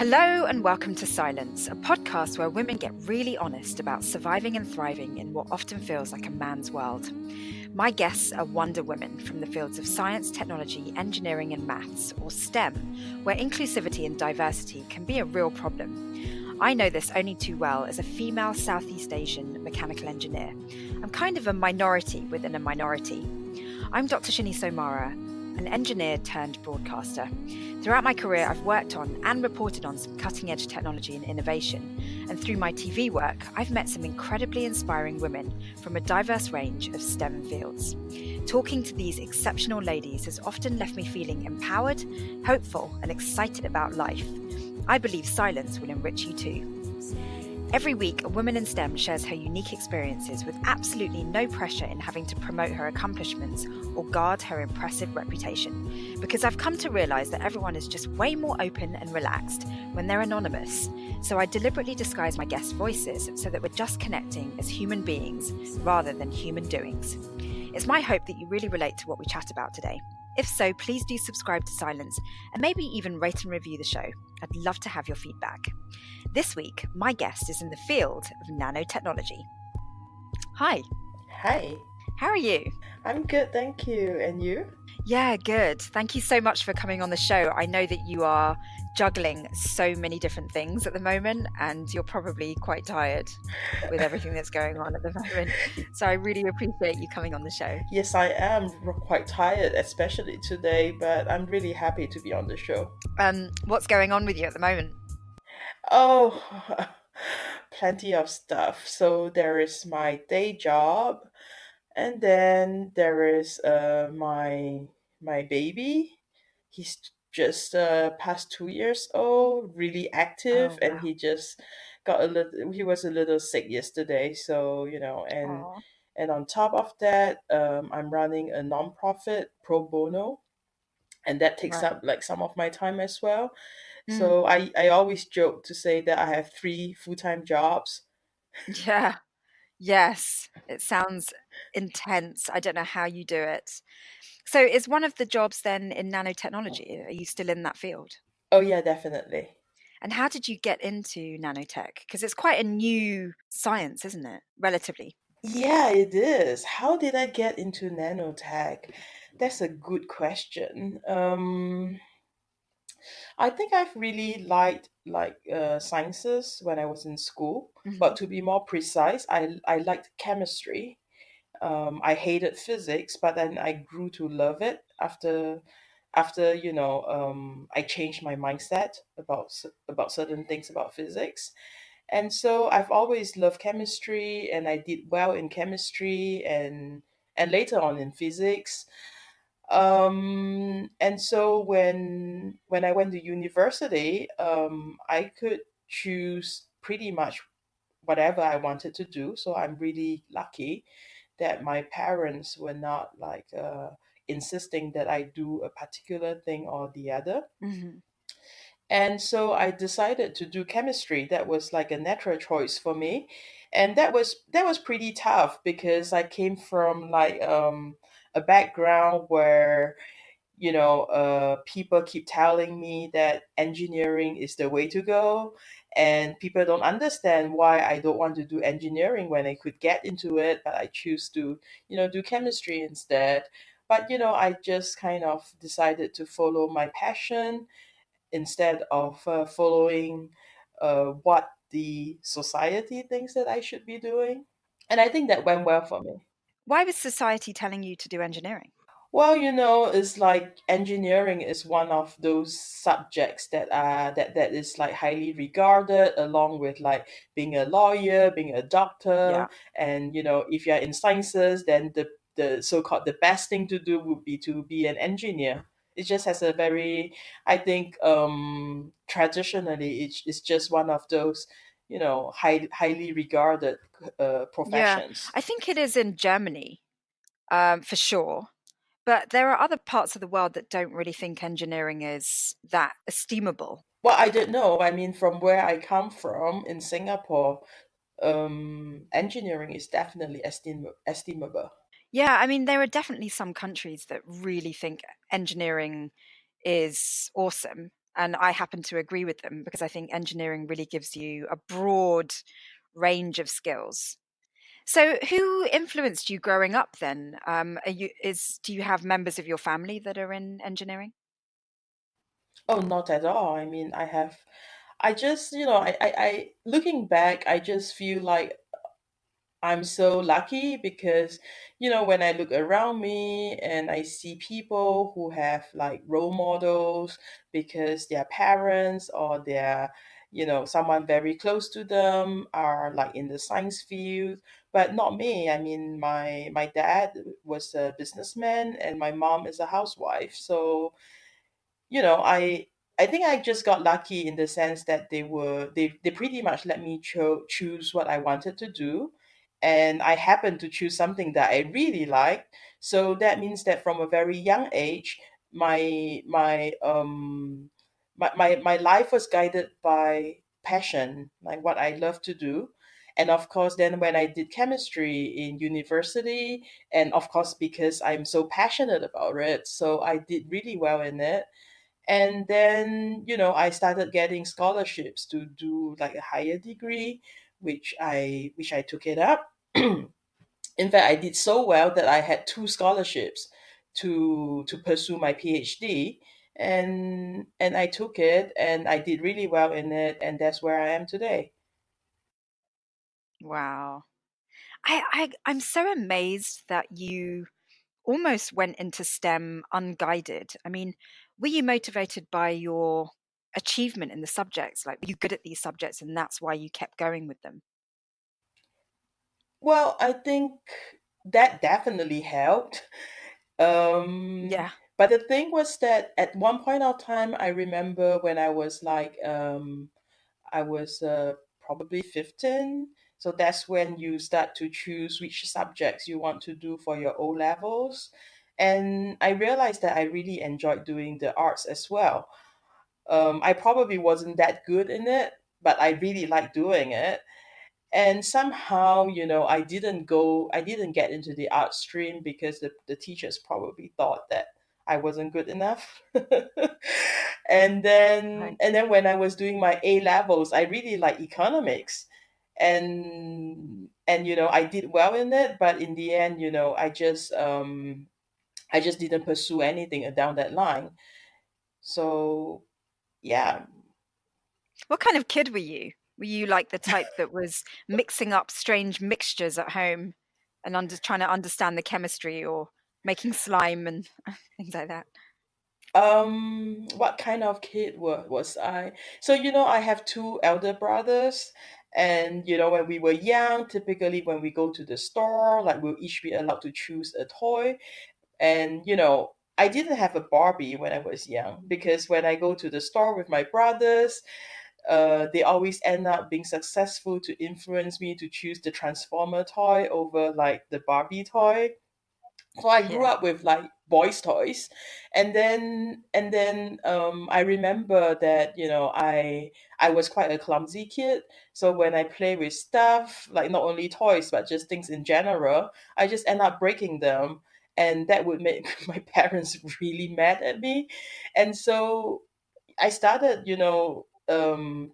Hello and welcome to Scilence, a podcast where women get really honest about surviving and thriving in what often feels like a man's world. My guests are Wonder Women from the fields of science, technology, engineering and maths, or STEM, where inclusivity and diversity can be a real problem. I know this only too well as a female Southeast Asian mechanical engineer. I'm kind of a minority within a minority. I'm Dr. Shini Somara, an engineer turned broadcaster. Throughout my career, I've worked on and reported on some cutting-edge technology and innovation. And through my TV work, I've met some incredibly inspiring women from a diverse range of STEM fields. Talking to these exceptional ladies has often left me feeling empowered, hopeful, and excited about life. I believe Scilence will enrich you too. Every week, a woman in STEM shares her unique experiences with absolutely no pressure in having to promote her accomplishments or guard her impressive reputation. Because I've come to realise that everyone is just way more open and relaxed when they're anonymous. So I deliberately disguise my guests' voices so that we're just connecting as human beings rather than human doings. It's my hope that you really relate to what we chat about today. If so, please do subscribe to Scilence and maybe even rate and review the show. I'd love to have your feedback. This week, my guest is in the field of nanotechnology. Hi. Hi. How are you? I'm good, thank you. And you? Yeah, good. Thank you so much for coming on the show. I know that you are juggling so many different things at the moment, and you're probably quite tired with everything that's going on at the moment. So I really appreciate you coming on the show. Yes, I am quite tired, especially today, but I'm really happy to be on the show. What's going on with you at the moment? Oh, plenty of stuff. So there is my day job, and then there is my baby. He's just past 2 years old, really active, Oh, and wow. he just got a little. He was a little sick yesterday, so Aw. and on top of that, I'm running a nonprofit pro bono, and that takes Right. up like some of my time as well. Mm. So I always joke to say that I have three full-time jobs. Yeah. Yes. It sounds intense. I don't know how you do it. So is one of the jobs then in nanotechnology? Are you still in that field? Oh yeah, definitely. And how did you get into nanotech? Because it's quite a new science, isn't it? Relatively. Yeah, it is. How did I get into nanotech? That's a good question. I think I've really liked sciences when I was in school, Hmm. but to be more precise, I liked chemistry. I hated physics, but then I grew to love it after I changed my mindset about certain things about physics. And so I've always loved chemistry, and I did well in chemistry and later on in physics. And so when I went to university, I could choose pretty much whatever I wanted to do. So I'm really lucky that my parents were not insisting that I do a particular thing or the other. Hmm. And so I decided to do chemistry. That was like a natural choice for me. And that was pretty tough because I came from a background where people keep telling me that engineering is the way to go, and people don't understand why I don't want to do engineering when I could get into it, but I choose to, do chemistry instead. But, I just kind of decided to follow my passion instead of following what the society thinks that I should be doing. And I think that went well for me. Why was society telling you to do engineering? Well, it's like engineering is one of those subjects that is like highly regarded, along with like being a lawyer, being a doctor, Yeah. and if you're in sciences, then the so-called the best thing to do would be to be an engineer. It just has a very, I think, traditionally, it's just one of those, highly regarded Yeah. professions. I think it is in Germany, for sure. But there are other parts of the world that don't really think engineering is that esteemable. Well, I don't know. I mean, from where I come from in Singapore, engineering is definitely estimable. Yeah, I mean, there are definitely some countries that really think engineering is awesome. And I happen to agree with them because I think engineering really gives you a broad range of skills. So, who influenced you growing up then? Do you have members of your family that are in engineering? Oh, not at all. I mean, I just, looking back, I just feel like I'm so lucky because, when I look around me and I see people who have like role models because their parents or someone very close to them are like in the science field, but not me. I mean, my dad was a businessman and my mom is a housewife. So I think I just got lucky in the sense that they pretty much let me choose what I wanted to do, and I happened to choose something that I really liked. So that means that from a very young age, my my um my life was guided by passion, like what I love to do. And of course, then when I did chemistry in university, and of course, because I'm so passionate about it, so I did really well in it. And then I started getting scholarships to do like a higher degree, which I took it up. In fact, I did so well that I had two scholarships to pursue my PhD, and I took it and I did really well in it, and that's where I am today. Wow. I'm so amazed that you almost went into STEM unguided. I mean, were you motivated by your achievement in the subjects? Like, were you good at these subjects and that's why you kept going with them? Well, I think that definitely helped. um Yeah. but the thing was that at one point of time, I remember when I was like I was probably 15. So that's when you start to choose which subjects you want to do for your O levels. And I realized that I really enjoyed doing the arts as well. I probably wasn't that good in it, but I really liked doing it. And somehow, I didn't get into the art stream because the teachers probably thought that I wasn't good enough. and then Right. and then when I was doing my A levels, I really like economics. And I did well in it, but in the end, I just didn't pursue anything down that line. So yeah. What kind of kid were you? Were you like the type that was mixing up strange mixtures at home and trying to understand the chemistry or making slime and things like that? What kind of kid was I? So, I have two elder brothers, and when we were young, typically when we go to the store, like we'll each be allowed to choose a toy. And I didn't have a Barbie when I was young because when I go to the store with my brothers, they always end up being successful to influence me to choose the Transformer toy over like the Barbie toy. So I grew Yeah. up with like boys' toys, and then I remember that I was quite a clumsy kid. So when I play with stuff, like not only toys but just things in general, I just end up breaking them, and that would make my parents really mad at me. And so I started,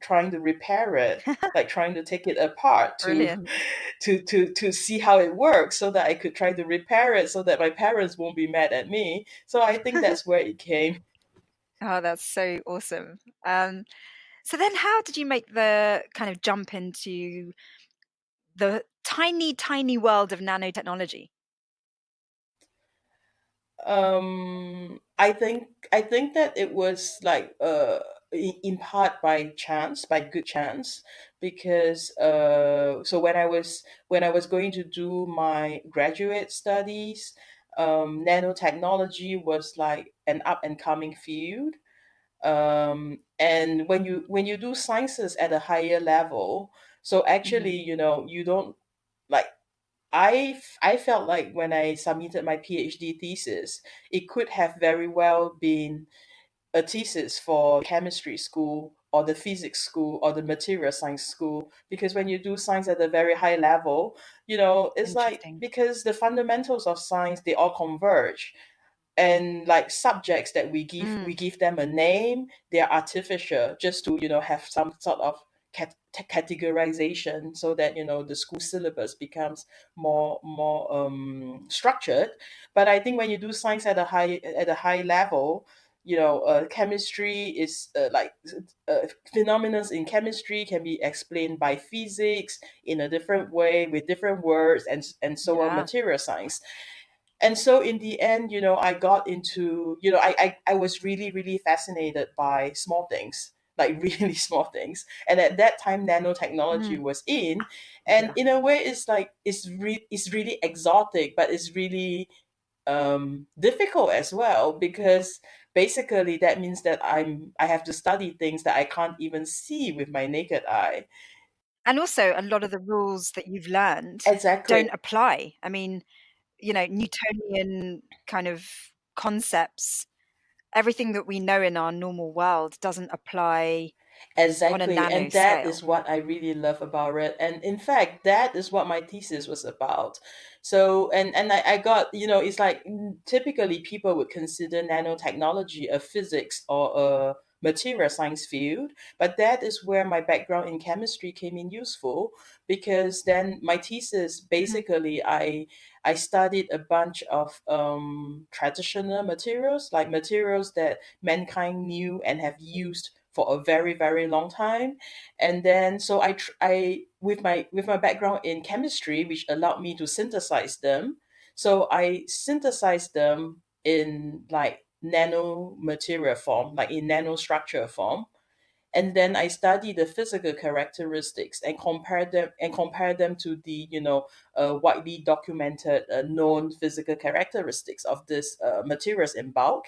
trying to repair it, like trying to take it apart to Brilliant. to see how it works so that I could try to repair it so that my parents won't be mad at me. So I think that's where it came. Oh, that's so awesome. So then how did you make the kind of jump into the tiny, tiny world of nanotechnology? I think that it was like in part by chance, by good chance, because so when I was going to do my graduate studies, nanotechnology was like an up and coming field. And when you do sciences at a higher level, so Mhm. actually, you don't like I felt like when I submitted my PhD thesis, it could have very well been a thesis for chemistry school or the physics school or the material science school, because when you do science at a very high level, it's like Interesting. because the fundamentals of science, they all converge. and like subjects that we Mm, give them a name, they're artificial just to have some sort of categorization, so that the school syllabus becomes more structured. But I think when you do science at a high level, chemistry is phenomena in chemistry can be explained by physics in a different way with different words, and so on yeah. material science. And so in the end, I got into, I was really, really fascinated by small things, like really small things. And at that time, nanotechnology Mm, was in. And yeah. in a way, it's like, it's really exotic, but it's really difficult as well, because basically that means that I have to study things that I can't even see with my naked eye. And also a lot of the rules that you've learned don't Exactly. apply. I mean, Newtonian kind of concepts, everything that we know in our normal world doesn't apply on a Exactly. nano And that is scale. what I really love about it. And in fact, that is what my thesis was about. So, and I got, it's like typically people would consider nanotechnology a physics or a material science field. But that is where my background in chemistry came in useful, because then my thesis Mhm. basically, I studied a bunch of traditional materials, like materials that mankind knew and have used for a very, very long time. And then so I with my background in chemistry, which allowed me to synthesize them, so I synthesized them in like nanomaterial form, like in nanostructure form. And then I study the physical characteristics and compare them to the widely documented known physical characteristics of this materials in bulk,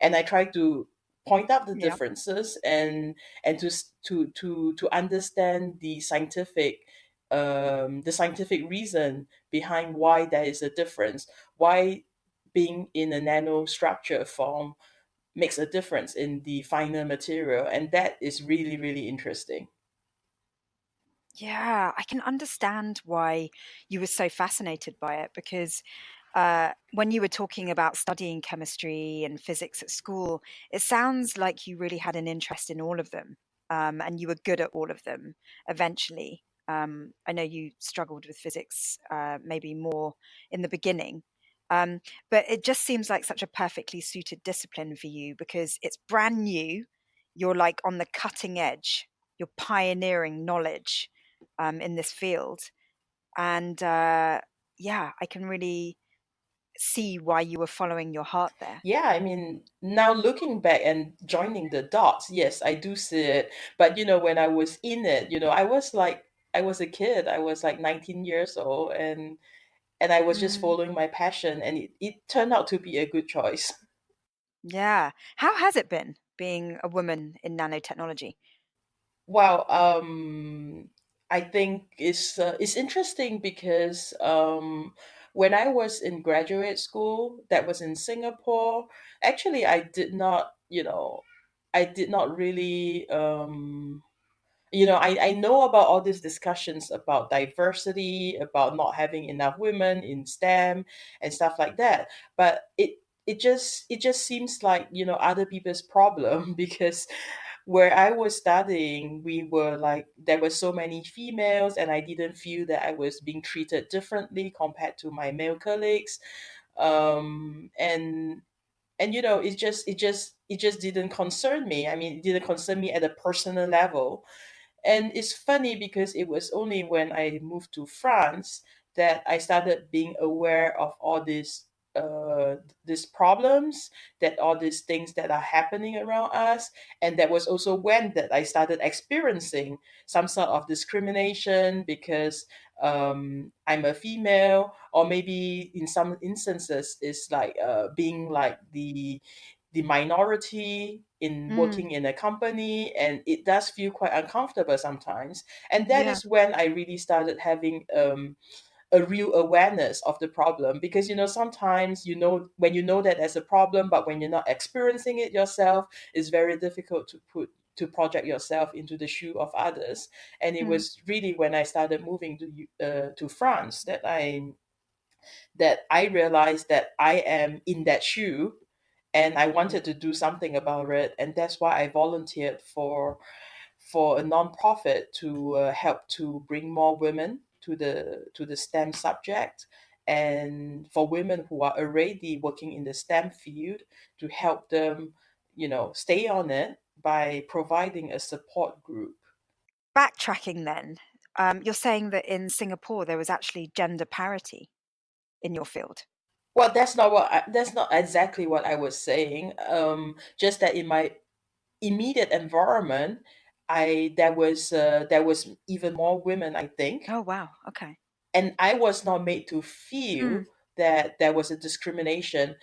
and I try to point out the Yeah. differences, and to understand the scientific reason behind why there is a difference, why being in a nanostructure form makes a difference in the final material. And that is really, really interesting. Yeah, I can understand why you were so fascinated by it because when you were talking about studying chemistry and physics at school, it sounds like you really had an interest in all of them, and you were good at all of them eventually. I know you struggled with physics, maybe more in the beginning, um, but it just seems like such a perfectly suited discipline for you because it's brand new. You're like on the cutting edge. You're pioneering knowledge in this field. And yeah, I can really see why you were following your heart there. Yeah, I mean, now looking back and joining the dots, yes, I do see it. But when I was in it, I was a kid. I was like 19 years old, and I was just Mm, following my passion, and it turned out to be a good choice. yeah. How has it been being a woman in nanotechnology? Wow, I think it's interesting because when I was in graduate school, that was in Singapore. Actually, I did not really I know about all these discussions about diversity, about not having enough women in STEM and stuff like that. But it just seems like other people's problem because where I was studying, we were like there were so many females, and I didn't feel that I was being treated differently compared to my male colleagues. And it just didn't concern me. I mean, it didn't concern me at a personal level. And it's funny because it was only when I moved to France that I started being aware of all these problems, that all these things that are happening around us. And that was also when that I started experiencing some sort of discrimination because I'm a female, or maybe in some instances it's like being like the minority in Mm, working in a company, and it does feel quite uncomfortable sometimes. And that yeah. is when I really started having a real awareness of the problem, because sometimes when you know that there's a problem, but when you're not experiencing it yourself, it's very difficult to project yourself into the shoe of others. And it Mm, was really when I started moving to France that I realized that I am in that shoe, and I wanted to do something about it, and that's why I volunteered for a nonprofit to help to bring more women to the STEM subject, and for women who are already working in the STEM field to help them, stay on it by providing a support group. Backtracking then, you're saying that in Singapore there was actually gender parity in your field. Well, that's not exactly what I was saying. Just that in my immediate environment, I there was even more women, I think, Oh, wow. Okay. and I was not made to Mm, feel that there was a discrimination.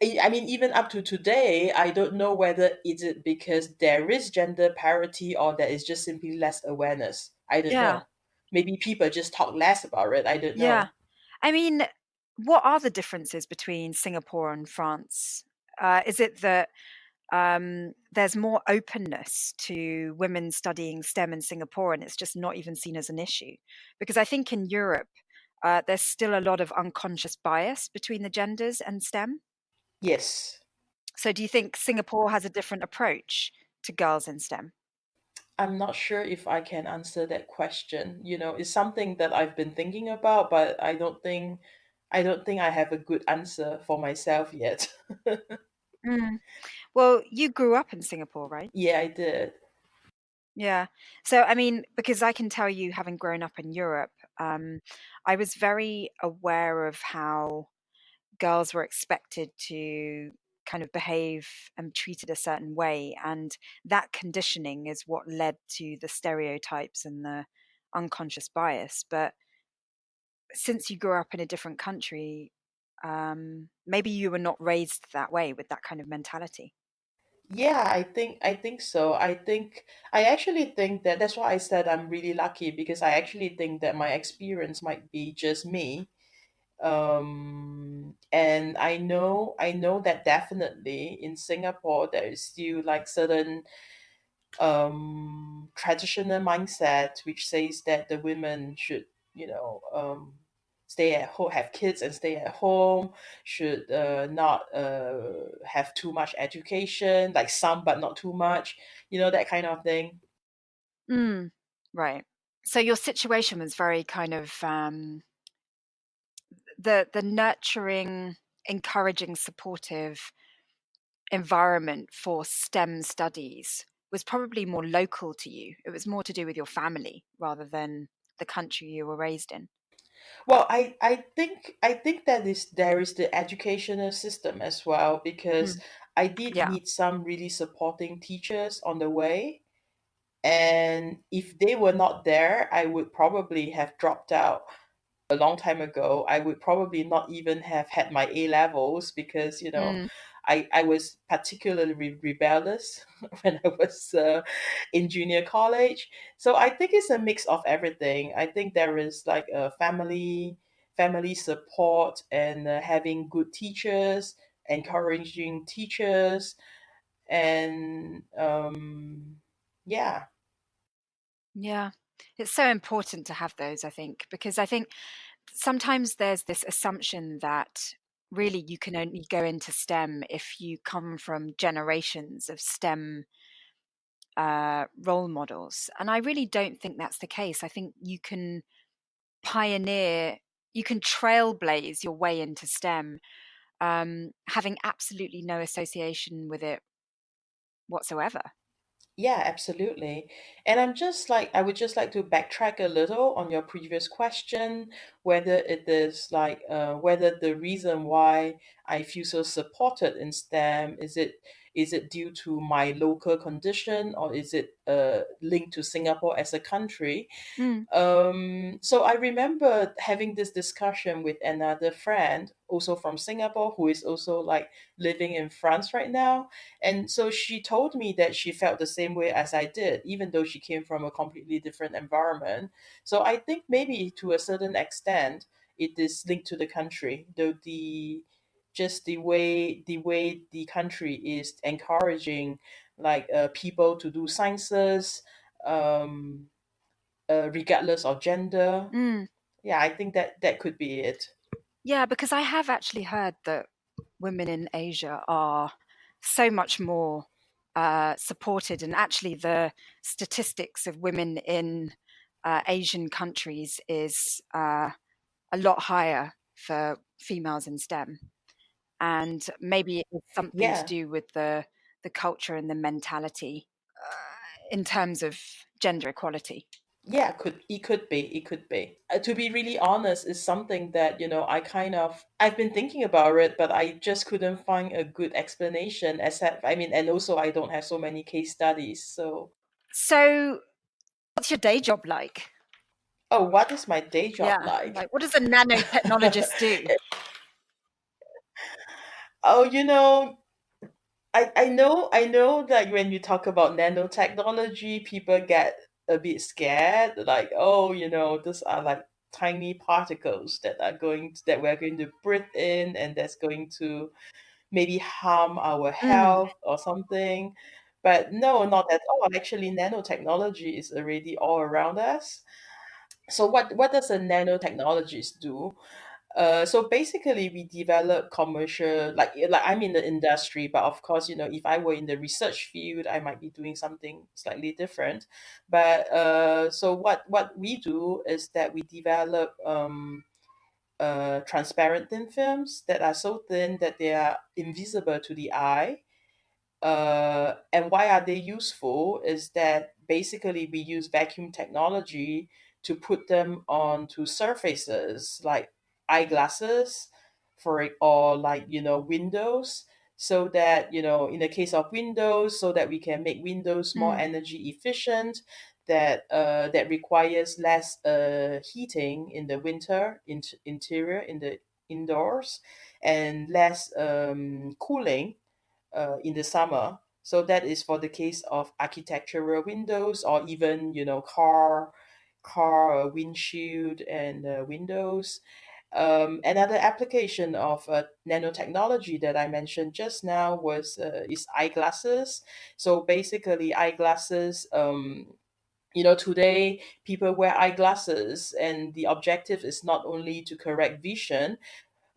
I mean, even up to today, I don't know whether is it because there is gender parity or there is just simply less awareness. I don't yeah. know. Maybe people just talk less about it. I don't Yeah. know. I mean, what are the differences between Singapore and France? Is it that there's more openness to women studying STEM in Singapore and it's just not even seen as an issue? Because I think in Europe, there's still a lot of unconscious bias between the genders and STEM. Yes. So do you think Singapore has a different approach to girls in STEM? I'm not sure if I can answer that question. It's something that I've been thinking about, but I don't think I have a good answer for myself yet. Mm. Well, you grew up in Singapore, right? Yeah, I did. Yeah. So, I mean, because I can tell you, having grown up in Europe, um, I was very aware of how girls were expected to kind of behave and treated a certain way. And that conditioning is what led to the stereotypes and the unconscious bias. But since you grew up in a different country, maybe you were not raised that way with that kind of mentality. Yeah, I think so. I actually think that that's why I said I'm really lucky, because I actually think that my experience might be just me. And I know that definitely in Singapore there is still like certain traditional mindset which says that the women should, stay at home, have kids and stay at home, should not have too much education, like some but not too much, that kind of thing. Mm, right. So your situation was very kind of the nurturing, encouraging, supportive environment for STEM studies was probably more local to you. It was more to do with your family rather than the country you were raised in. Well, I think that is there is the educational system as well, because Mm, I did yeah. meet some really supporting teachers on the way. And if they were not there, I would probably have dropped out a long time ago. I would probably not even have had my A levels, because Mm, I was particularly rebellious when I was in junior college. So I think it's a mix of everything. I think there is like a family support, and having good teachers, encouraging teachers, and yeah. yeah. It's so important to have those, I think, because I think sometimes there's this assumption that really you can only go into STEM if you come from generations of STEM role models. And I really don't think that's the case. I think you can pioneer, you can trailblaze your way into STEM, having absolutely no association with it whatsoever. Yeah, absolutely. And I would just like to backtrack a little on your previous question, whether it is like, whether the reason why I feel so supported in STEM, is it due to my local condition, or is it linked to Singapore as a country? Mm, So I remember having this discussion with another friend, also from Singapore, who is also like living in France right now. And so she told me that she felt the same way as I did, even though she came from a completely different environment. So I think maybe to a certain extent, it is linked to the country, though the just the way the country is encouraging like people to do sciences, um, regardless of gender. mm. Yeah, I think that could be it. Yeah, because I have actually heard that women in Asia are so much more supported, and actually the statistics of women in Asian countries is a lot higher for females in STEM, and maybe it's something to Yeah. do with the culture and the mentality in terms of gender equality. Yeah, it could be. To be really honest, is something that I've been thinking about it, but I just couldn't find a good explanation. Except, I mean, and also I don't have so many case studies. So, So, what's your day job like? oh, what is my day job Yeah, like? like what does a nanotechnologist do? Oh, I know like when you talk about nanotechnology, people get a bit scared, like, oh, these are like tiny particles that we're going to breathe in, and that's going to maybe harm our Mm, health or something. But no, not at all. Actually, nanotechnology is already all around us. So what does a nanotechnologist do? So basically, we develop commercial, like I'm in the industry, but of course, if I were in the research field, I might be doing something slightly different. But so what we do is that we develop transparent thin films that are so thin that they are invisible to the eye. And why are they useful is that basically we use vacuum technology to put them onto surfaces like eyeglasses or like windows, so that in the case of windows, so that we can make windows more mm, energy efficient, that requires less heating in the winter interior in the indoors, and less cooling in the summer. So that is for the case of architectural windows, or even car windshield and windows. Another application of nanotechnology that I mentioned just now was is eyeglasses. So basically, eyeglasses. Today people wear eyeglasses, and the objective is not only to correct vision,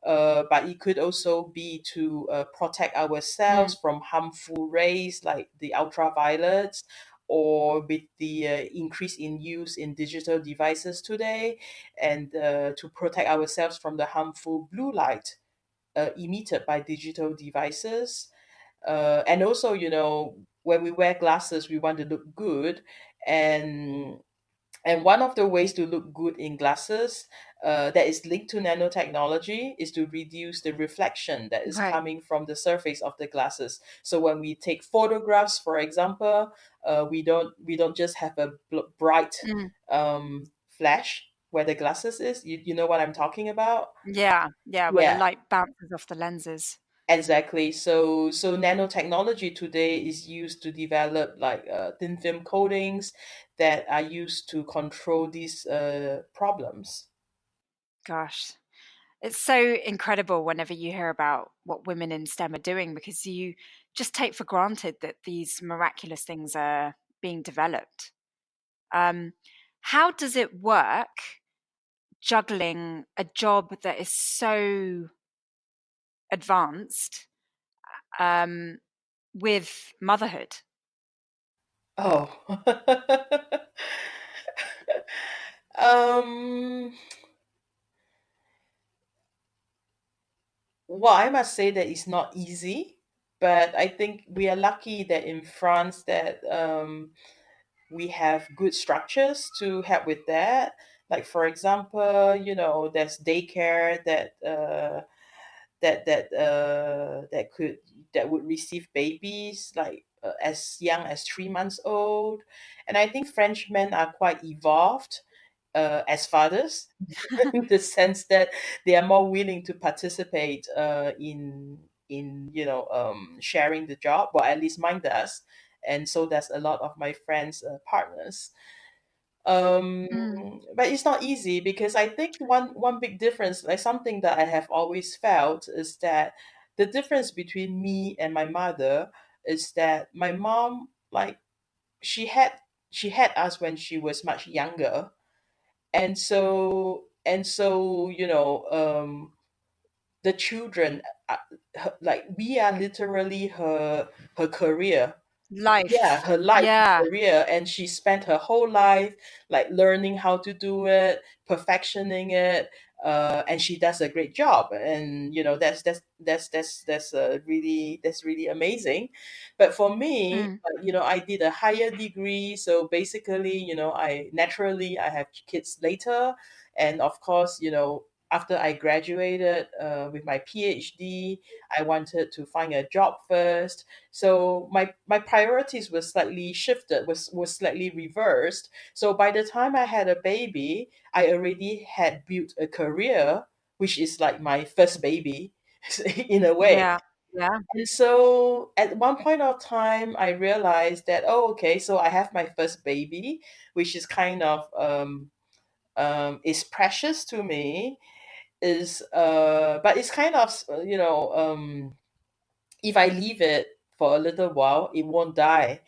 but it could also be to protect ourselves mm. from harmful rays like the ultraviolets, or with the increase in use in digital devices today, and to protect ourselves from the harmful blue light emitted by digital devices. And also, when we wear glasses, we want to look good, and one of the ways to look good in glasses that is linked to nanotechnology is to reduce the reflection that is Right. coming from the surface of the glasses. So when we take photographs, for example, we don't just have a bright Mm. flash where the glasses is. You know what I'm talking about? Yeah, yeah, where the Yeah. light bounces off the lenses. Exactly. So nanotechnology today is used to develop like thin film coatings that are used to control these problems. Gosh, it's so incredible whenever you hear about what women in STEM are doing, because you just take for granted that these miraculous things are being developed. Um, how does it work juggling a job that is so advanced um, with motherhood? Oh. um. Well, I must say that it's not easy, but I think we are lucky that in France that we have good structures to help with that. Like for example, there's daycare that would receive babies like as young as 3 months old, and I think Frenchmen are quite evolved as fathers in the sense that they are more willing to participate in sharing the job. Well, at least mine does, and so does a lot of my friends' partners. um Mm, but it's not easy, because I think one big difference, like something that I have always felt, is that the difference between me and my mother is that my mom, like, she had us when she was much younger, and so the children, uh, like we are literally her career. Yeah, Life. her life and Yeah. career, and she spent her whole life like learning how to do it, perfectioning it, and she does a great job. And that's really amazing. But for me, Mm. I did a higher degree, so basically, I have kids later, and of course, after I graduated with my PhD, I wanted to find a job first. So my priorities were slightly shifted, was slightly reversed. So by the time I had a baby, I already had built a career, which is like my first baby in a way. Yeah. Yeah. And so at one point of time, I realized that, oh, okay, so I have my first baby, which is kind of is precious to me, is but it's kind of if I leave it for a little while, it won't die.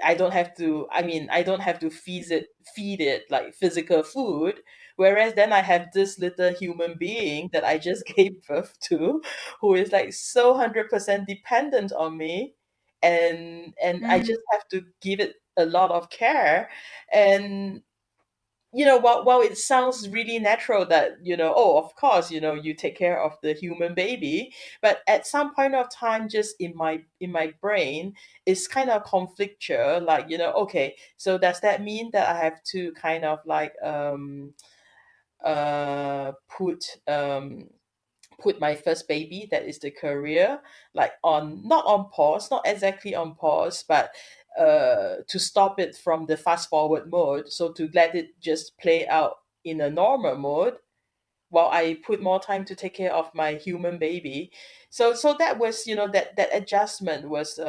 I don't have to. I mean, I don't have to feed it like physical food. Whereas then I have this little human being that I just gave birth to, who is like so 100% dependent on me, and I Mm. just have to give it a lot of care. And while it sounds really natural that, oh, of course, you take care of the human baby, but at some point of time, just in my brain, it's kind of conflictual. Like, okay, so does that mean that I have to kind of like put my first baby, that is the career, like on not on pause, not exactly on pause, but to stop it from the fast forward mode, so to let it just play out in a normal mode while I put more time to take care of my human baby. So that was, that adjustment was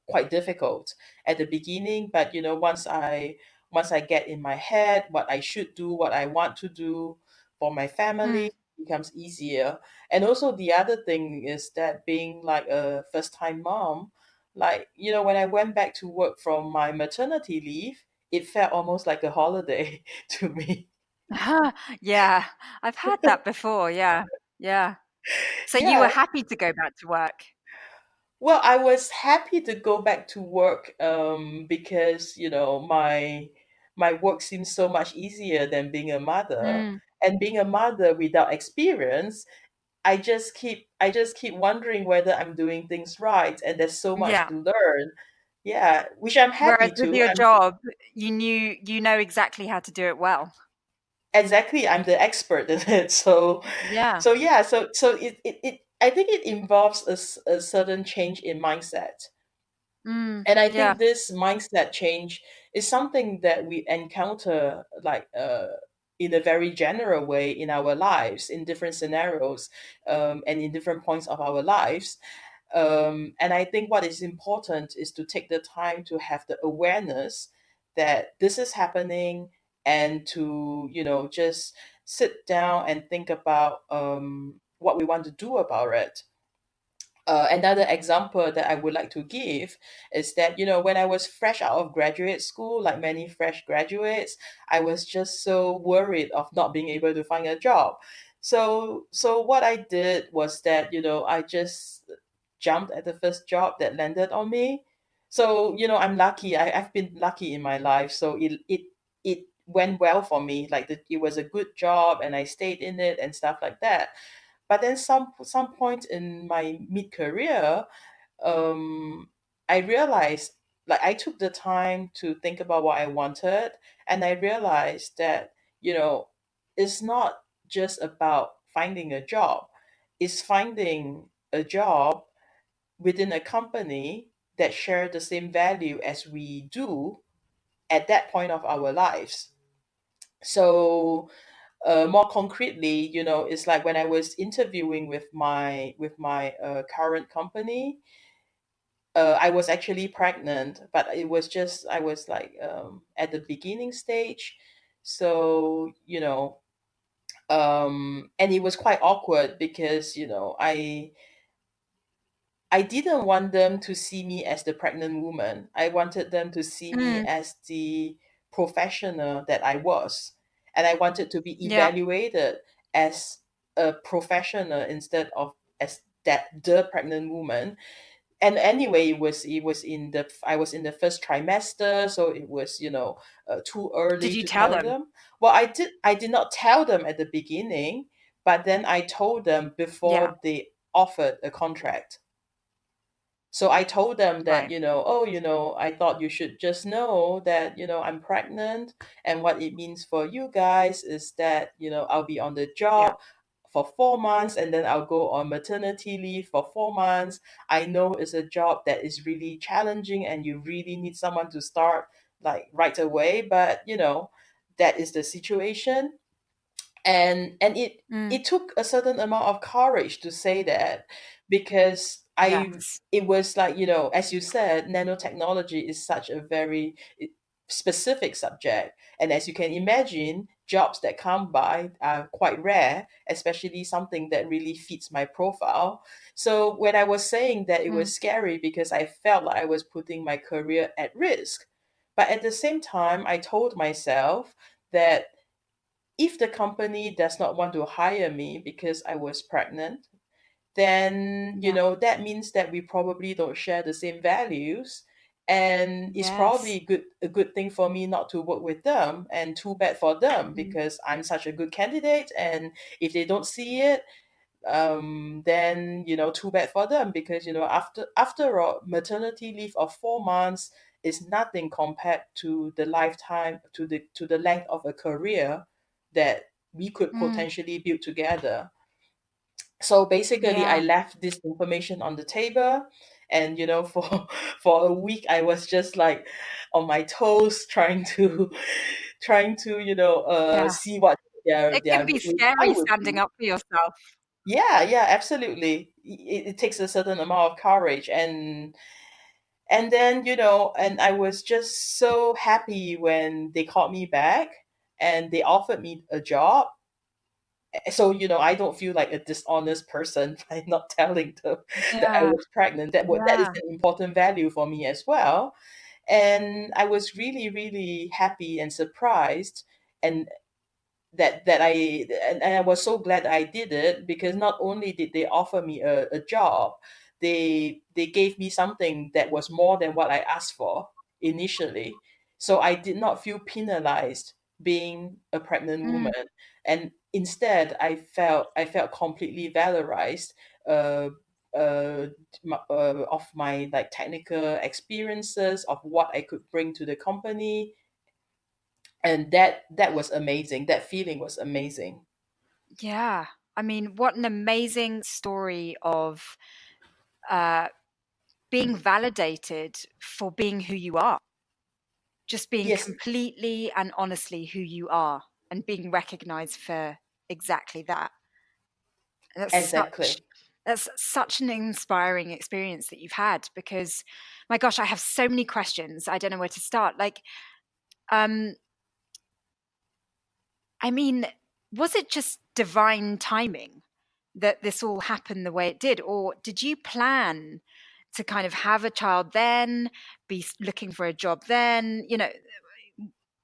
quite difficult at the beginning. But once I get in my head what I should do, what I want to do for my family, Mm. it becomes easier. And also the other thing is that being like a first time mom, like, when I went back to work from my maternity leave, it felt almost like a holiday to me. Yeah. I've had that before. Yeah. Yeah. So you Yeah. were happy to go back to work? Well, I was happy to go back to work, because my work seems so much easier than being a mother. Mm. And being a mother without experience, I just keep wondering whether I'm doing things right, and there's so much Yeah. to learn. Yeah, which I'm Whereas happy with to. your I'm job, you know exactly how to do it well. exactly I'm the expert in it. So Yeah. so yeah, so it I think it involves a certain change in mindset. Mm. And I Yeah. think this mindset change is something that we encounter, like, in a very general way in our lives, in different scenarios, and in different points of our lives. And I think what is important is to take the time to have the awareness that this is happening, and to, just sit down and think about what we want to do about it. Another example that I would like to give is that, when I was fresh out of graduate school, like many fresh graduates, I was just so worried of not being able to find a job. So what I did was that, I just jumped at the first job that landed on me. So, I'm lucky. I've been lucky in my life. So it went well for me. Like, it was a good job, and I stayed in it and stuff like that. But then some point in my mid career, um, I realized, like, I took the time to think about what I wanted, and I realized that, it's not just about finding a job. It's finding a job within a company that share the same value as we do at that point of our lives. So, more concretely, it's like when I was interviewing with my current company, I was actually pregnant, but it was just I was like, at the beginning stage. So, and it was quite awkward because, I didn't want them to see me as the pregnant woman. I wanted them to see me Mm. as the professional that I was. And I wanted to be Yeah. evaluated as a professional instead of as that the pregnant woman. And anyway, it was in the I was in the first trimester, so it was, too Did early you to tell tell them? them. Well, I did not tell them at the beginning, but then I told them Yeah, before they offered a contract. So I told them that, right. oh, I thought you should just know that, I'm pregnant. And what it means for you guys is that, I'll be on the Yeah. job for 4 months, and then I'll go on maternity leave for 4 months. I know it's a job that is really challenging and you really need someone to start like right away. But, that is the situation. And Mm, it took a certain amount of courage to say that, because I yes. it was like, as you said, nanotechnology is such a very specific subject, and as you can imagine, jobs that come by are quite rare, especially something that really fits my profile. So when I was saying that, it Mm, was scary because I felt like I was putting my career at risk, but at the same time I told myself that if the company does not want to hire me because I was pregnant, then yeah. that means that we probably don't share the same values, and it's Yes. probably a good thing for me not to work with them, and too bad for them Mm, because I'm such a good candidate. And if they don't see it, then too bad for them, because after all, maternity leave of 4 months is nothing compared to the lifetime, to the length of a career that we could mm, potentially build together. So basically, I yeah. left this information on the table, and for for a week I was just like on my toes, trying to Yeah. see what their It can their be reply scary would standing be. up for yourself. Yeah, yeah, absolutely. It takes a certain amount of courage, and then and I was just so happy when they called me back and they offered me a job. So I don't feel like a dishonest person by not telling them that I Yeah. was pregnant. That is Yeah. an important value for me as well. And I was really, really happy and surprised, and and I was so glad I did it, because not only did they offer me a job, they gave me something that was more than what I asked for initially. So I did not feel penalized being a pregnant Mm, woman, and instead I felt completely valorized, uh, uh, of my like technical experiences, of what I could bring to the company, and that was amazing. That feeling was amazing. yeah. I mean, what an amazing story of uh, being validated for being who you are, just being Yes, completely and honestly who you are, and being recognized for exactly that. That's such exactly. that's such an inspiring experience that you've had, because my gosh, I have so many questions. I don't know where to start. Like, um, I mean, was it just divine timing that this all happened the way it did? Or did you plan to kind of have a child then, be looking for a job then?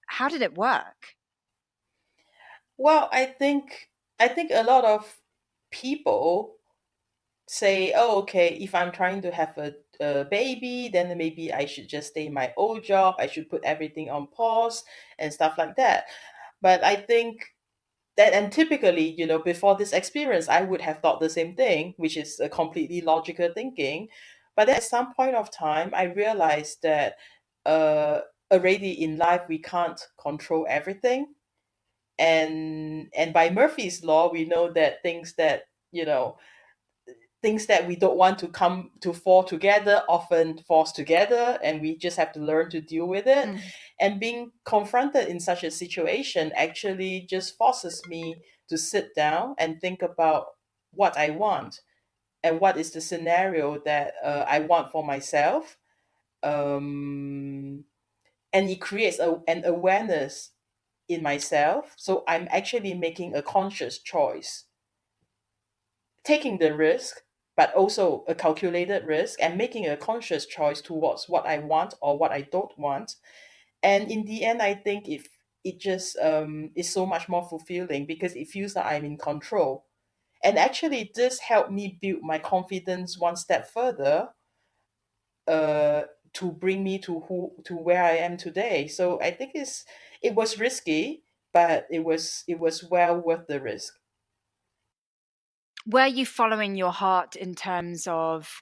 How did it work? Well, I think a lot of people say, oh, okay, if I'm trying to have a baby, then maybe I should just stay in my old job. I should put everything on pause and stuff like that. But I think that, and typically, before this experience, I would have thought the same thing, which is a completely logical thinking. But then at some point of time, I realized that uh, already in life we can't control everything, and by Murphy's law, we know that things that we don't want to come to fall together often falls together, and we just have to learn to deal with it. Mm, And being confronted in such a situation actually just forces me to sit down and think about what I want, and what is the scenario that I want for myself. um, and it creates an awareness in myself, so I'm actually making a conscious choice, taking the risk, but also a calculated risk, and making a conscious choice towards what I want or what I don't want. And in the end, I think if it just is so much more fulfilling, because it feels that I'm in control. And actually, this helped me build my confidence one step further, uh, to bring me to where I am today. So I think it was risky, but it was well worth the risk. Were you following your heart in terms of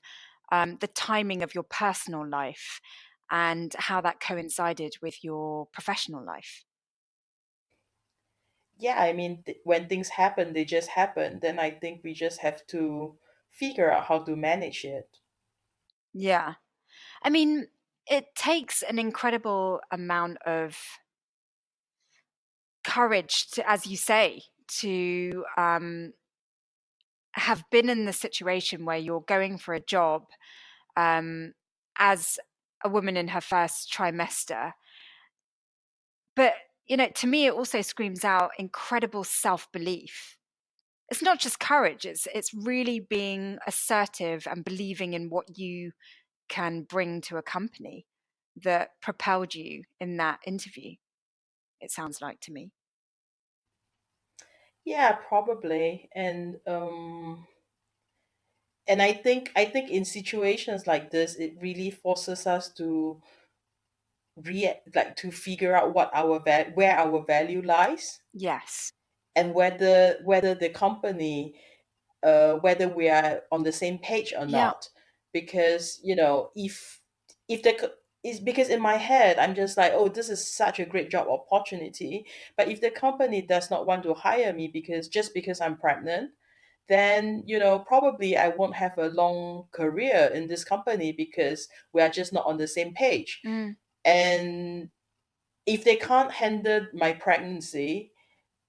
the timing of your personal life and how that coincided with your professional life? Yeah, I mean, when things happen, they just happen. Then I think we just have to figure out how to manage it. Yeah. I mean, it takes an incredible amount of courage to, as you say, to have been in the situation where you're going for a job um, as a woman in her first trimester. But, to me, it also screams out incredible self belief. It's not just courage, it's really being assertive and believing in what you can bring to a company that propelled you in that interview, it sounds like to me. Yeah, probably. And I think in situations like this, it really forces us to like to figure out where our value lies, Yes. and whether the company, whether we are on the same page or Yeah. not. Because if the co- is because in my head I'm just like, oh, this is such a great job opportunity, but if the company does not want to hire me because I'm pregnant, then probably I won't have a long career in this company because we are just not on the same page. Mm. And if they can't handle my pregnancy,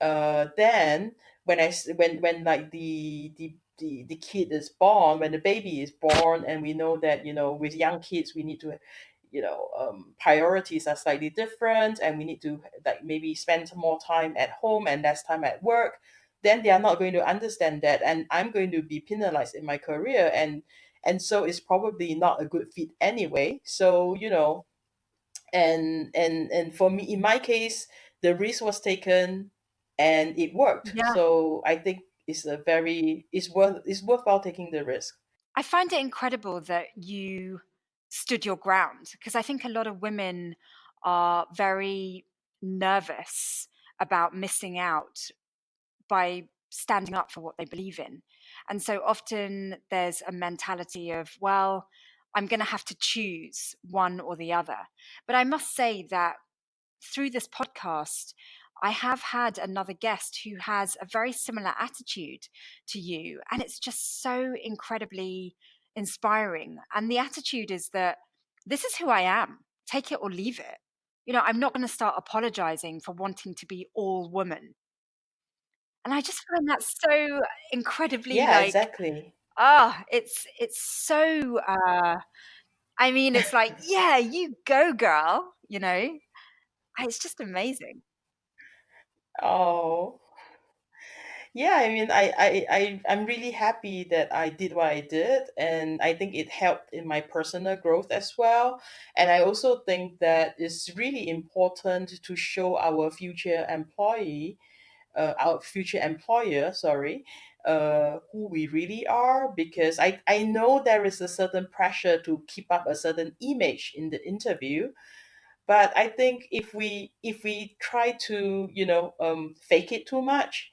then when like the kid is born, when the baby is born, and we know that with young kids we need to, priorities are slightly different, and we need to like maybe spend more time at home and less time at work, then they are not going to understand that, and I'm going to be penalized in my career, and so it's probably not a good fit anyway. So and for me, in my case, the risk was taken and it worked. Yeah. So I think it's worthwhile taking the risk. I find it incredible that you stood your ground because I think a lot of women are very nervous about missing out by standing up for what they believe in. And so often there's a mentality of, well, I'm going to have to choose one or the other. But I must say that through this podcast, I have had another guest who has a very similar attitude to you. And it's just so incredibly inspiring. And the attitude is that this is who I am, take it or leave it. I'm not going to start apologizing for wanting to be all woman. And I just find that so incredibly Yeah, like, exactly. it's so, I mean, it's like, "Yeah, you go, girl," you know? It's just amazing. Oh, yeah. I mean, I'm really happy that I did what I did, and I think it helped in my personal growth as well. And I also think that it's really important to show our future employer, sorry, who we really are, because I know there is a certain pressure to keep up a certain image in the interview. But I think if we try to fake it too much,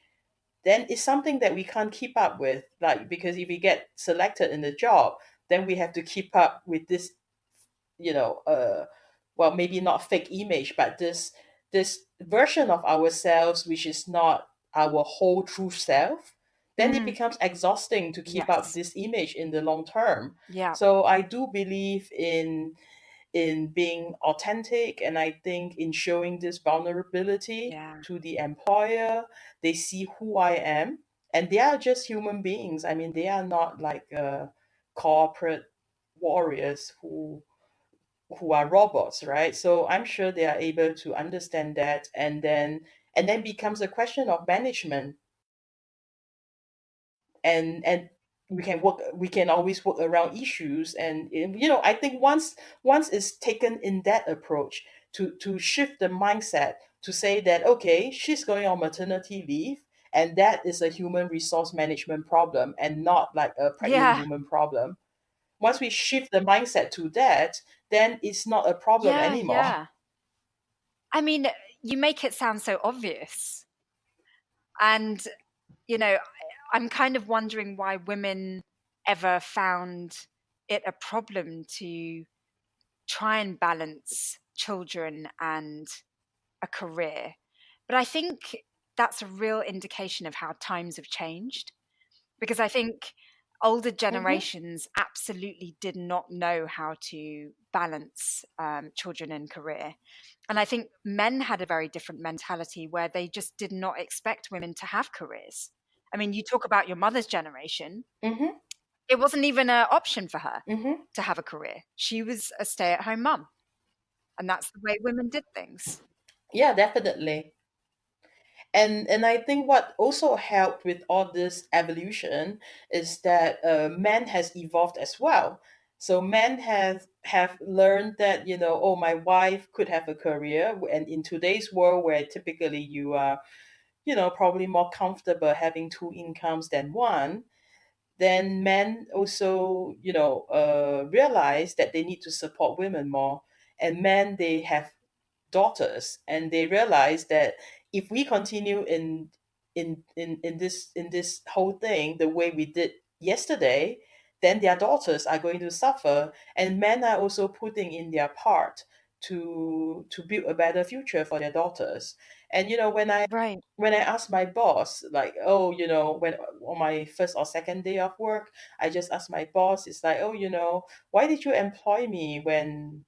then it's something that we can't keep up with. Like, because if we get selected in the job, then we have to keep up with this, you know uh well, maybe not fake image, but this version of ourselves which is not our whole true self. Then it Mm, becomes exhausting to keep up yes. this image in the long term. Yeah, So I do believe in being authentic, and I think in showing this vulnerability yeah. to the employer. They see who I am, and they are just human beings. I mean, they are not like corporate warriors who are robots, right? So I'm sure they are able to understand that, and then becomes a question of management, and we can always work around issues. And I think once it's taken in that approach, to shift the mindset to say that, okay, she's going on maternity leave, And that is a human resource management problem and not like a pregnant Yeah. woman problem. Once we shift the mindset to that, then it's not a problem Yeah. anymore. Yeah. I mean, you make it sound so obvious. And, you know, I'm kind of wondering why women ever found it a problem to try and balance children and a career. But I think that's a real indication of how times have changed, because I think older Hmm. generations absolutely did not know how to balance children and career. And I think men had a very different mentality where they just did not expect women to have careers. I mean, you talk about your mother's generation, Hmm. it wasn't even an option for her Hmm. to have a career. She was a stay at home mum, and that's the way women did things. Yeah, definitely. And I think what also helped with all this evolution is that men has evolved as well. So men have learned that, oh, my wife could have a career, and in today's world where typically you are, probably more comfortable having two incomes than one, then men also, realize that they need to support women more. And men, they have daughters, and they realize that if we continue in this whole thing the way we did yesterday, then their daughters are going to suffer. And men are also putting in their part to build a better future for their daughters. And Right. when I asked my boss, like, oh, when on my first or second day of work, I just asked my boss, it's like, oh, why did you employ me when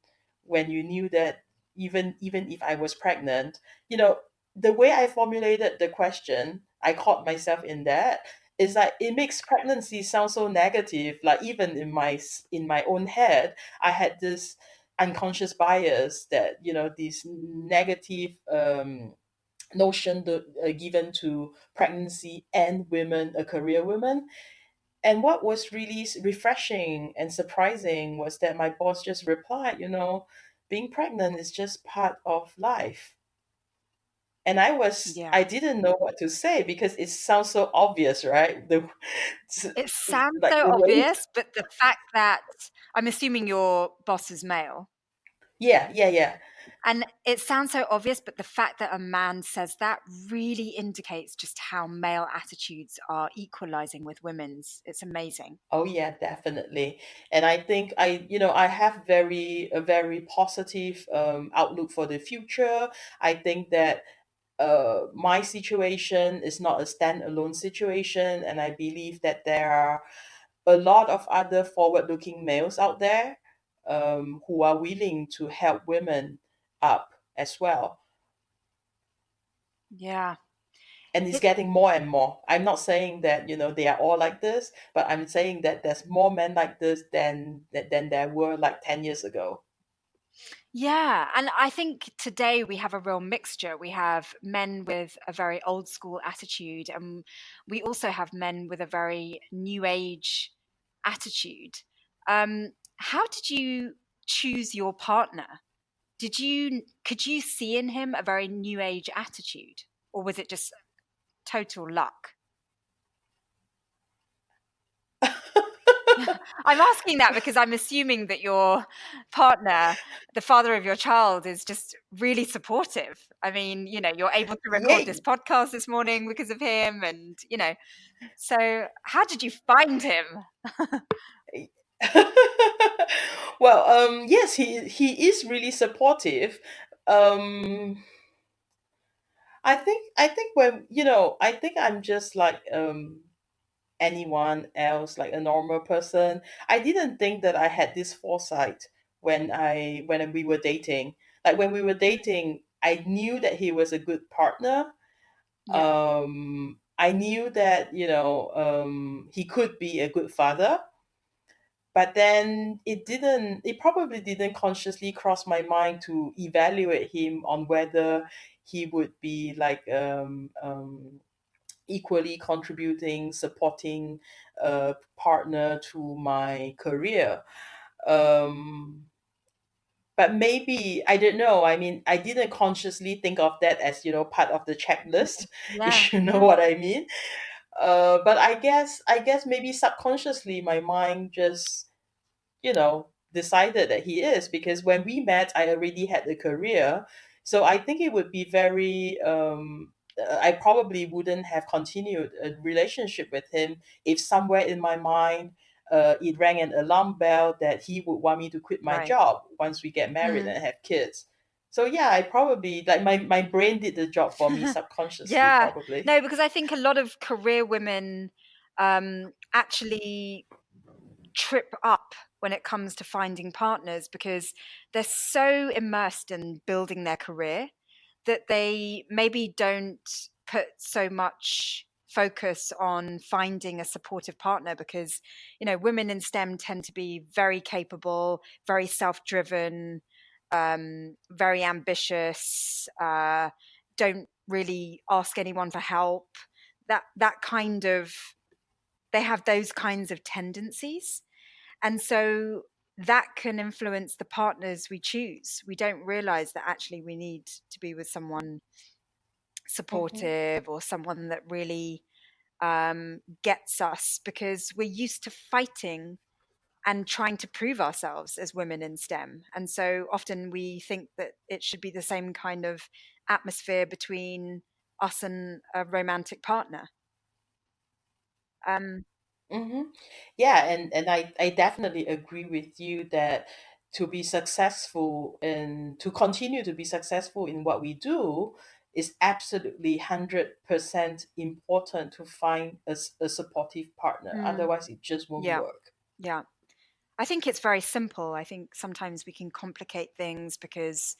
you knew that even if I was pregnant, you know, the way I formulated the question, I caught myself in that. Is like it makes pregnancy sound so negative. Like even in my own head, I had this unconscious bias that this negative notion given to pregnancy and women, a career woman. And what was really refreshing and surprising was that my boss just replied, being pregnant is just part of life. And I Yeah. didn't know what to say because it sounds so obvious, right? It sounds Like so the way, obvious, but the fact that I'm assuming your boss is male, yeah, yeah, yeah. and it sounds so obvious, but the fact that a man says that really indicates just how male attitudes are equalizing with women's. It's amazing. Oh yeah, definitely. And I think I have a very positive outlook for the future. I think that my situation is not a standalone situation, and I believe that there are a lot of other forward-looking males out there who are willing to help women up as well. Yeah. And it's It, getting more and more. I'm not saying that they are all like this, but I'm saying that there's more men like this than there were like 10 years ago. yeah. And I think today we have a real mixture. We have men with a very old school attitude, and we also have men with a very new age attitude. How did you choose your partner? Could you see in him a very new age attitude, or was it just total luck? I'm asking that because I'm assuming that your partner, the father of your child, is just really supportive. I mean, you're able to record Yeah. this podcast this morning because of him, and so how did you find him? Well, yes, he is really supportive. Um, I think when I think I'm just like anyone else, like a normal person. I didn't think that I had this foresight when we were dating. Like when we were dating, I knew that he was a good partner. Yeah, I knew that he could be a good father, but then it probably didn't consciously cross my mind to evaluate him on whether he would be like equally contributing, supporting partner to my career. um but maybe I don't know. I mean, I didn't consciously think of that as, part of the checklist, Yeah, if you know yeah, what I mean. But I guess maybe subconsciously my mind just, decided that he is, because when we met, I already had a career. So I think it would be very, I probably wouldn't have continued a relationship with him if somewhere in my mind, it rang an alarm bell that he would want me to quit my right. job once we get married Mm. and have kids. So yeah, I probably, like, my brain did the job for me subconsciously, Yeah. probably. No, because I think a lot of career women actually trip up when it comes to finding partners because they're so immersed in building their career that they maybe don't put so much focus on finding a supportive partner because women in STEM tend to be very capable, very self-driven, very ambitious, don't really ask anyone for help. That kind of They have those kinds of tendencies, and so that can influence the partners we choose. We don't realize that actually we need to be with someone Hmm. supportive or someone that really gets us, because we're used to fighting and trying to prove ourselves as women in STEM. And so often we think that it should be the same kind of atmosphere between us and a romantic partner. Um, Hmm. Yeah, and I definitely agree with you that to continue to be successful in what we do is absolutely 100% important to find a supportive partner. mm, Otherwise, it just won't yeah, work. yeah. I think it's very simple. I think sometimes we can complicate things because,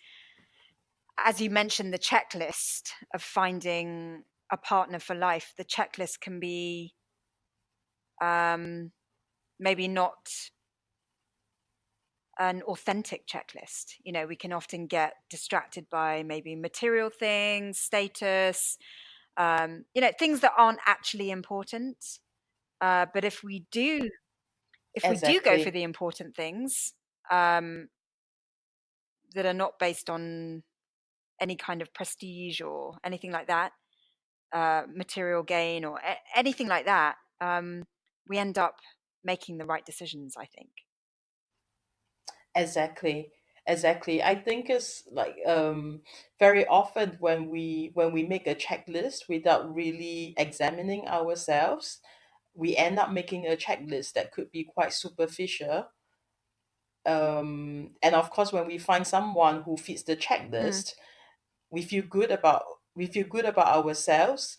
as you mentioned, the checklist of finding a partner for life, the checklist can be um, maybe not an authentic checklist. We can often get distracted by maybe material things, status, things that aren't actually important. But if we do go for Exactly. the important things um, that are not based on any kind of prestige or anything like that, material gain or anything like that, we end up making the right decisions, I think. Exactly. Exactly. I think it's like, very often when we make a checklist without really examining ourselves, we end up making a checklist that could be quite superficial. And of course, when we find someone who fits the Mm. checklist, we feel good about ourselves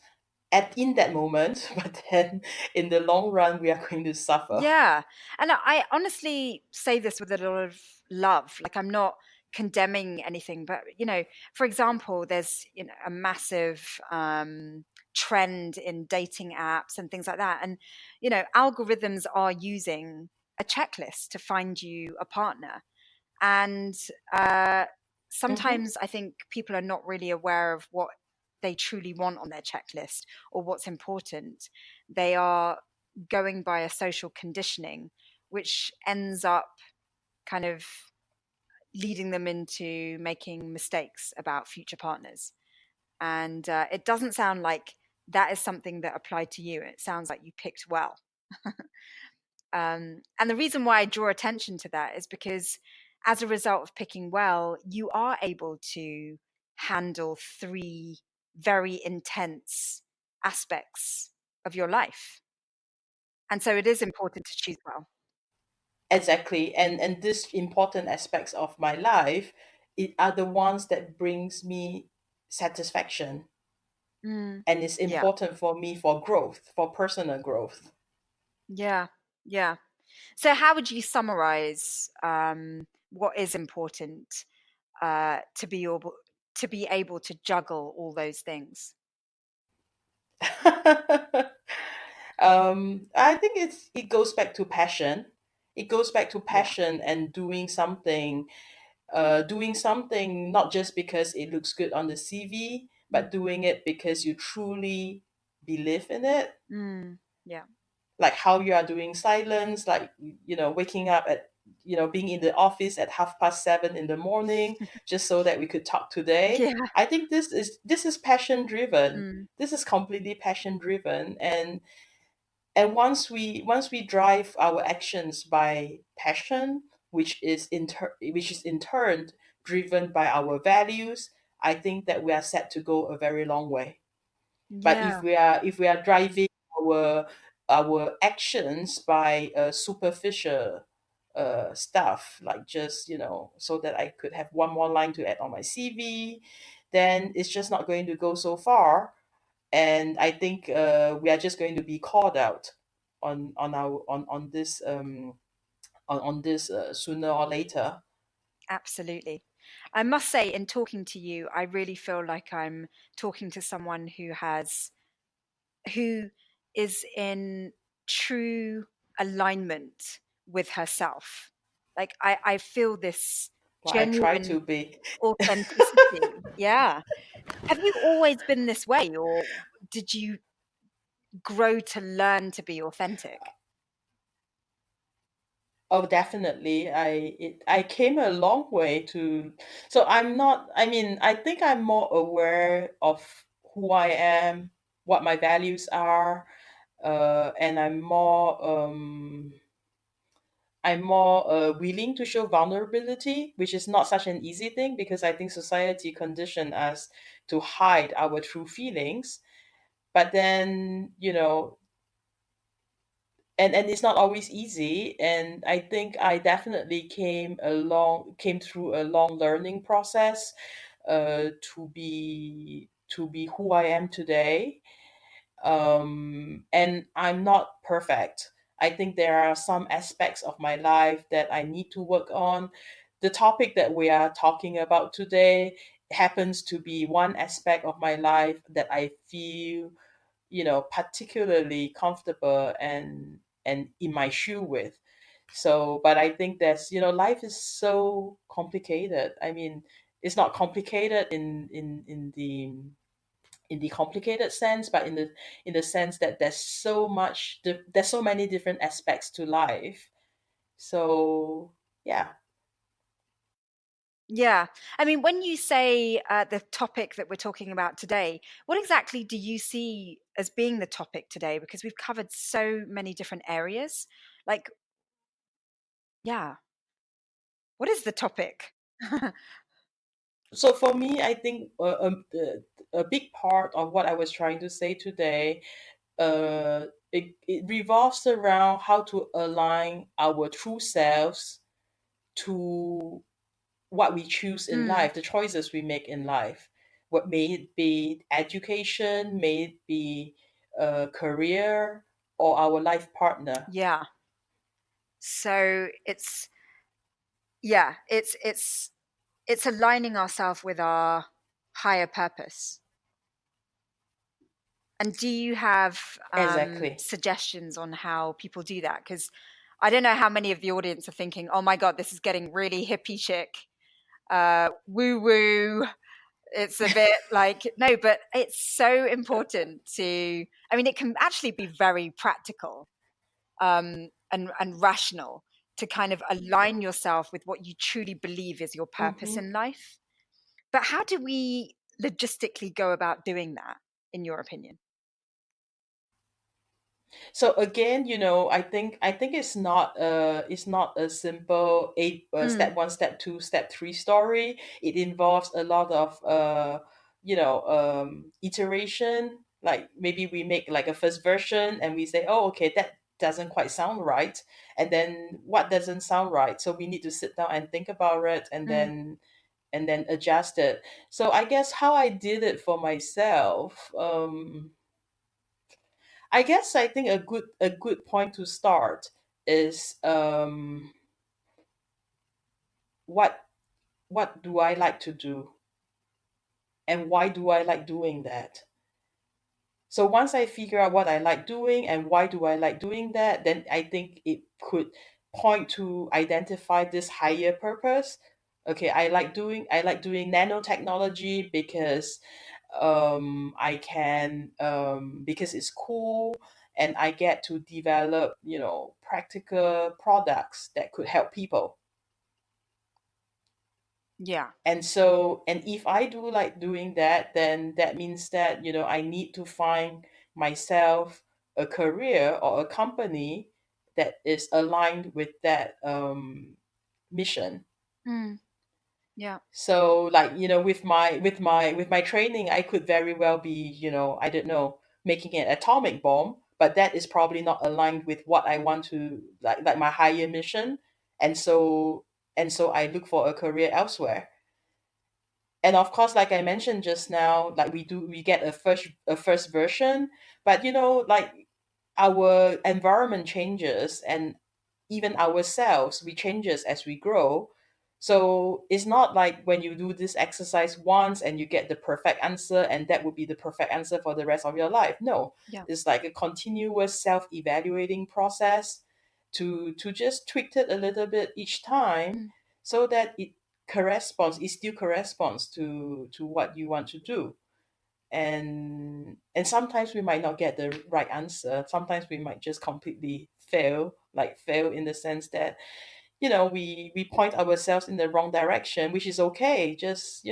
in that moment, but then in the long run, we are going to suffer. Yeah. And I honestly say this with a lot of love. Like, I'm not condemning anything, but, for example, there's, a massive trend in dating apps and things like that. And, algorithms are using a checklist to find you a partner. And Hmm. sometimes I think people are not really aware of what they truly want on their checklist or what's important. They are going by a social conditioning, which ends up kind of leading them into making mistakes about future partners. And it doesn't sound like that is something that applied to you. It sounds like you picked well. And the reason why I draw attention to that is because, as a result of picking well, you are able to handle three very intense aspects of your life. And so it is important to choose well. Exactly. And these important aspects of my life, it are the ones that brings me satisfaction, Mm, and it's yeah, important for me for growth, for personal growth. yeah, yeah. So, how would you summarize what is important to be able to juggle all those things? I think it goes back to passion. It goes back to Yeah. passion and doing something not just because it looks good on the CV, but doing it because you truly believe in it. Mm, yeah. Like how you are doing Silence, like, waking up at being in the office at 7:30 in the morning just so that we could talk today. Yeah. I think this is passion driven. Mm. This is completely passion driven, and once we drive our actions by passion, which is in turn driven by our values, I think that we are set to go a very long way. But if Yeah. we are driving our our actions by superficial stuff, like just so that I could have one more line to add on my CV, then it's just not going to go so far. And I think we are just going to be called out on this sooner or later. Absolutely. I must say, in talking to you, I really feel like I'm talking to someone who is in true alignment with herself. Like I feel this Well, I try genuine to be. authenticity. Yeah. Have you always been this way, or did you grow to learn to be authentic? Oh, definitely. I came a long way to. So I'm not. I mean, I think I'm more aware of who I am, what my values are, and I'm more willing to show vulnerability, which is not such an easy thing because I think society conditioned us to hide our true feelings. But then, and it's not always easy. And I think I definitely came through a long learning process to be who I am today. And I'm not perfect. I think there are some aspects of my life that I need to work on. The topic that we are talking about today happens to be one aspect of my life that I feel, particularly comfortable and in my shoe with. So, but I think that's, life is so complicated. I mean, it's not complicated in the complicated sense, but in the sense that there's so many different aspects to life. So yeah. Yeah. I mean, when you say the topic that we're talking about today, what exactly do you see as being the topic today? Because we've covered so many different areas. Like, yeah, what is the topic? So for me, I think a big part of what I was trying to say today, it revolves around how to align our true selves to what we choose in Mm, life, the choices we make in life. What may it be education, may it be career, or our life partner. yeah. So yeah, it's aligning ourselves with our higher purpose. And do you have Exactly. suggestions on how people do that? Because I don't know how many of the audience are thinking, "Oh my God, this is getting really hippie chic, woo woo." It's a bit like no, but it's so important to. I mean, it can actually be very practical and rational to kind of align yourself with what you truly believe is your purpose Hmm. in life. But how do we logistically go about doing that, in your opinion? So again, I think it's not a simple Mm, step one, step two, step three story. It involves a lot of iteration. Like maybe we make like a first version and we say, oh, okay, that doesn't quite sound right, and then what doesn't sound right? So we need to sit down and think about it, and mm. then adjust it. So I guess how I did it for myself. I guess I think a good point to start is what what do I like to do, and why do I like doing that? So once I figure out what I like doing and why do I like doing that, then I think it could point to identify this higher purpose. Okay, I like doing nanotechnology because I can because it's cool and I get to develop, practical products that could help people. Yeah. And if I do like doing that, then that means that, I need to find myself a career or a company that is aligned with that mission. Mm. Yeah. So, like, with my training, I could very well be, I don't know, making an atomic bomb, but that is probably not aligned with what I want to, like my higher mission. And so I look for a career elsewhere. And of course, like I mentioned just now, like we get a first version, but like our environment changes, and even ourselves, we changes as we grow. So it's not like when you do this exercise once and you get the perfect answer, and that would be the perfect answer for the rest of your life. No, Yeah. it's like a continuous self-evaluating process to just tweak it a little bit each time, Mm. so that it still corresponds to what you want to do. And sometimes we might not get the right answer. Sometimes we might just completely fail in the sense that, we point ourselves in the wrong direction, which is okay. Just,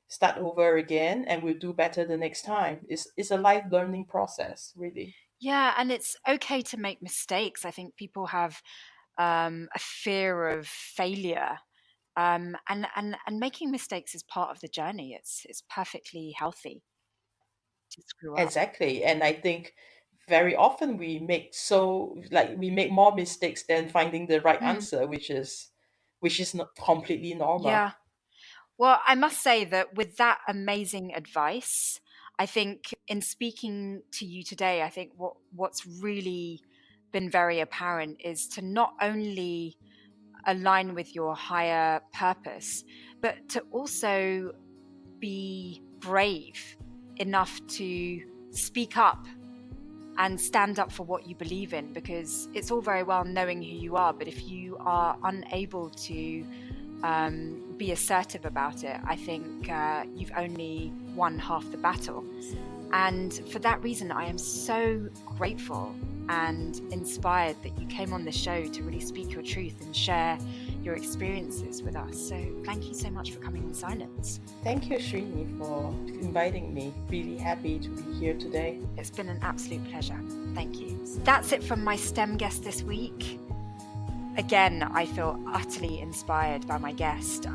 start over again, and we'll do better the next time. It's a life learning process, really. Yeah, and it's okay to make mistakes. I think people have a fear of failure, and making mistakes is part of the journey. It's perfectly healthy to screw up. Exactly. And I think very often we make more mistakes than finding the right Mm. answer, which is not completely normal. Yeah. Well, I must say that with that amazing advice, I think in speaking to you today, I think what's really been very apparent is to not only align with your higher purpose, but to also be brave enough to speak up and stand up for what you believe in, because it's all very well knowing who you are, but if you are unable to be assertive about it, I think you've only won half the battle. And for that reason, I am so grateful and inspired that you came on the show to really speak your truth and share your experiences with us. So thank you so much for coming on Scilence. Thank you, Srini, for inviting me. Really happy to be here today. It's been an absolute pleasure. Thank you. That's it from my STEM guest this week. Again, I feel utterly inspired by my guest.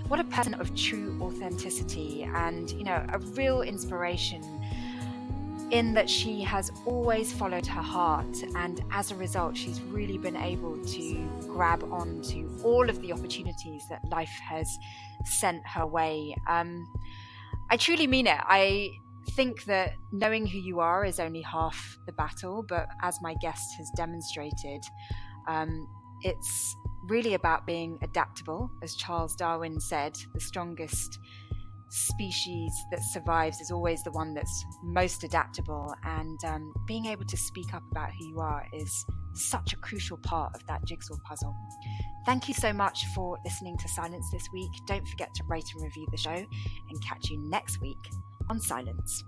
What a person of true authenticity, and a real inspiration in that she has always followed her heart, and as a result she's really been able to grab onto all of the opportunities that life has sent her way. I truly mean it. I think that knowing who you are is only half the battle, but as my guest has demonstrated, it's really about being adaptable. As Charles Darwin said, the strongest species that survives is always the one that's most adaptable, and being able to speak up about who you are is such a crucial part of that jigsaw puzzle. Thank you so much for listening to Scilence this week. Don't forget to rate and review the show, and catch you next week on Scilence.